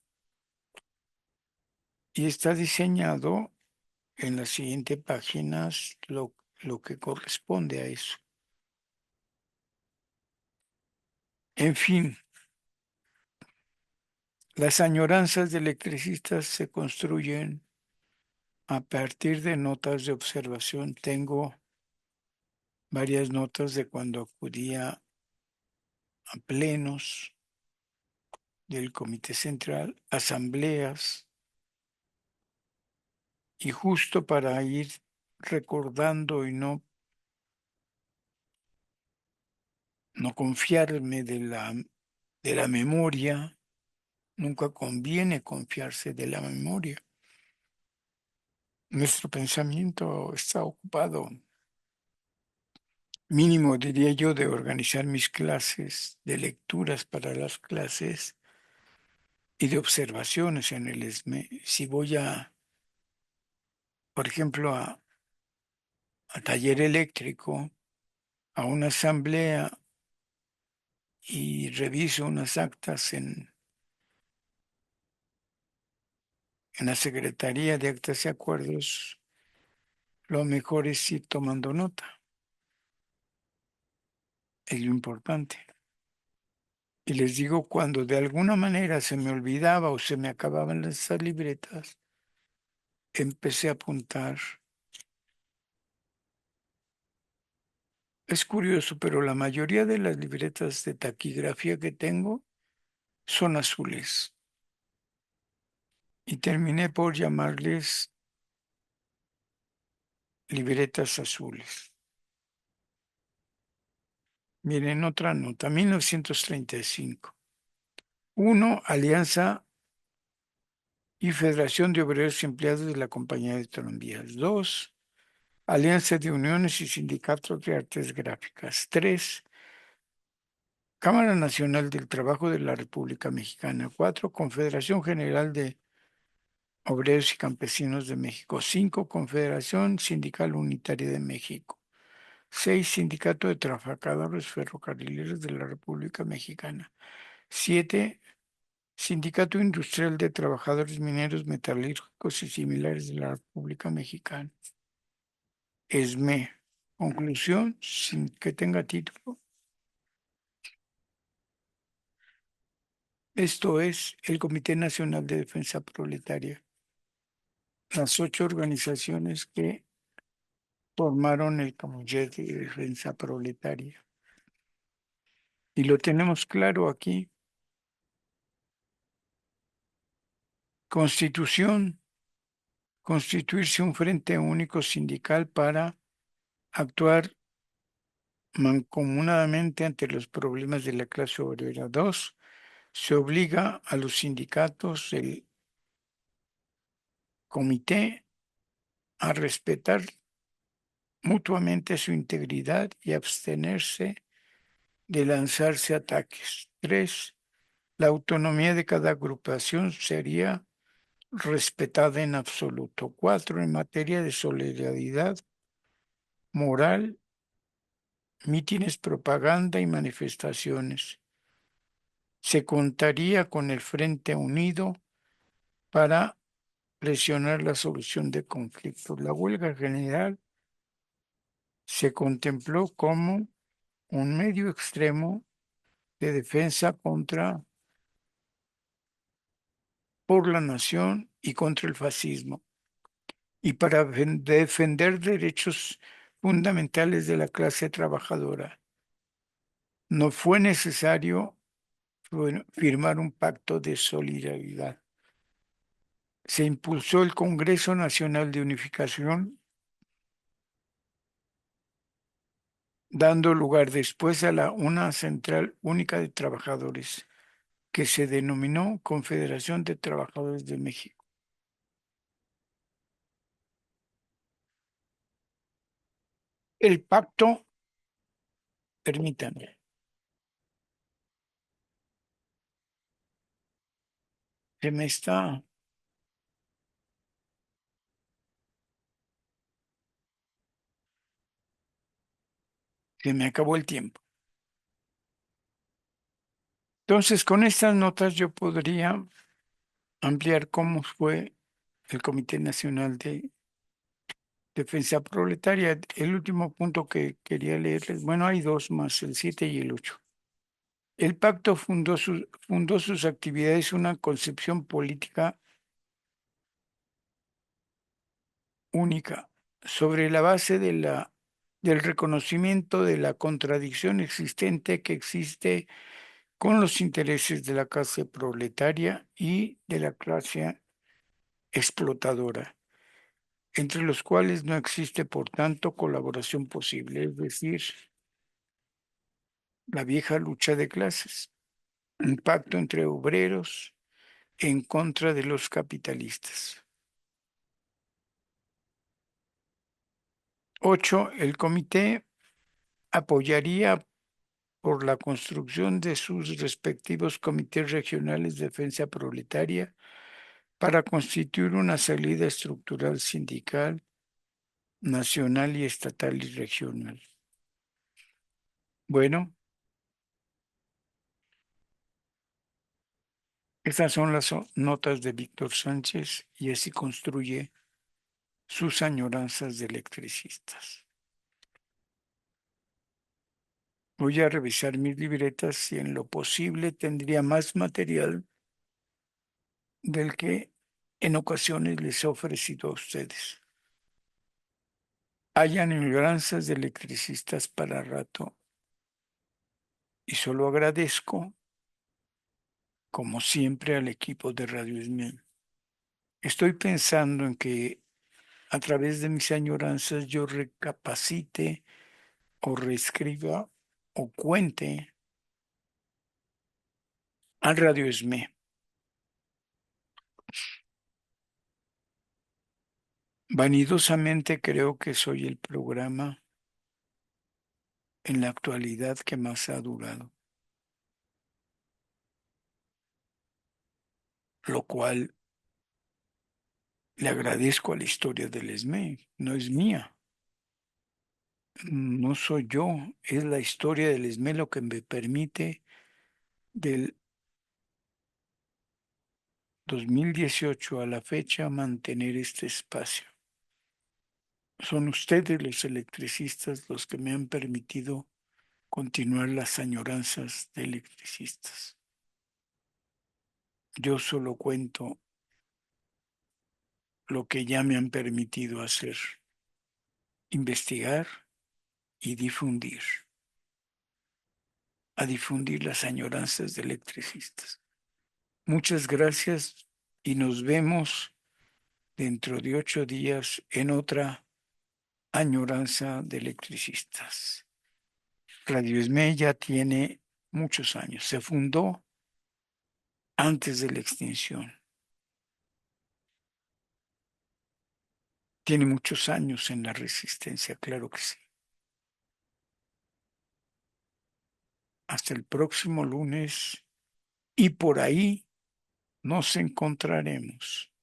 Y está diseñado en las siguientes páginas lo que corresponde a eso. En fin, las añoranzas de electricistas se construyen a partir de notas de observación. Tengo varias notas de cuando acudía a plenos del Comité Central, asambleas, y justo para ir recordando y no confiarme de la memoria. Nunca conviene confiarse de la memoria. Nuestro pensamiento está ocupado, mínimo diría yo, de organizar mis clases, de lecturas para las clases y de observaciones en el ESME. Si voy por ejemplo, a taller eléctrico, a una asamblea y reviso unas actas en la Secretaría de Actas y Acuerdos, lo mejor es ir tomando nota, es lo importante. Y les digo, cuando de alguna manera se me olvidaba o se me acababan esas libretas, empecé a apuntar. Es curioso, pero la mayoría de las libretas de taquigrafía que tengo son azules. Y terminé por llamarles libretas azules. Miren, otra nota, 1935. Uno, Alianza y Federación de Obreros y Empleados de la Compañía de Tranvías. Dos, Alianza de Uniones y Sindicatos de Artes Gráficas. Tres, Cámara Nacional del Trabajo de la República Mexicana. Cuatro, Confederación General de Obreros y Campesinos de México. Cinco, Confederación Sindical Unitaria de México. Seis, Sindicato de Trabajadores Ferrocarrileros de la República Mexicana. Siete, Sindicato Industrial de Trabajadores Mineros, Metalúrgicos y Similares de la República Mexicana. ESME. Conclusión, sin que tenga título. Esto es el Comité Nacional de Defensa Proletaria. Las 8 organizaciones que formaron el Comité de Defensa Proletaria. Y lo tenemos claro aquí. Constitución, constituirse un frente único sindical para actuar mancomunadamente ante los problemas de la clase obrera. Dos, se obliga a los sindicatos del comité a respetar mutuamente su integridad y abstenerse de lanzarse ataques. Tres, la autonomía de cada agrupación sería respetada en absoluto. Cuatro, en materia de solidaridad moral, mítines, propaganda y manifestaciones. Se contaría con el Frente Unido para presionar la solución de conflictos. La huelga general se contempló como un medio extremo de defensa por la nación y contra el fascismo, y para defender derechos fundamentales de la clase trabajadora. No fue necesario firmar un pacto de solidaridad. Se impulsó el Congreso Nacional de Unificación, dando lugar después a una central única de trabajadores, que se denominó Confederación de Trabajadores de México. El pacto, permítanme, se me está, se me acabó el tiempo. Entonces, con estas notas yo podría ampliar cómo fue el Comité Nacional de Defensa Proletaria. El último punto que quería leerles, bueno, hay dos más, el 7 y el 8. El pacto fundó sus actividades una concepción política única sobre la base de la del reconocimiento de la contradicción existente que existe con los intereses de la clase proletaria y de la clase explotadora, entre los cuales no existe, por tanto, colaboración posible, es decir, la vieja lucha de clases, un pacto entre obreros en contra de los capitalistas. 8. El comité apoyaría por la construcción de sus respectivos comités regionales de defensa proletaria para constituir una salida estructural sindical, nacional y estatal y regional. Bueno, estas son las notas de Víctor Sánchez y así construye sus añoranzas de electricistas. Voy a revisar mis libretas y en lo posible tendría más material del que en ocasiones les he ofrecido a ustedes. Hay añoranzas de electricistas para rato y solo agradezco, como siempre, al equipo de Radio Esmel. Estoy pensando en que a través de mis añoranzas yo recapacite o reescriba o cuente al Radio Esmel. Vanidosamente creo que soy el programa en la actualidad que más ha durado, lo cual le agradezco a la historia del ESME, no es mía, no soy yo, es la historia del ESME lo que me permite del 2018 a la fecha mantener este espacio. Son ustedes los electricistas los que me han permitido continuar las añoranzas de electricistas. Yo solo cuento lo que ya me han permitido hacer, investigar y difundir, a difundir las añoranzas de electricistas. Muchas gracias y nos vemos dentro de 8 días en otra añoranza de electricistas. Radio Esmé ya tiene muchos años, se fundó antes de la extinción. Tiene muchos años en la resistencia, claro que sí. Hasta el próximo lunes y por ahí nos encontraremos.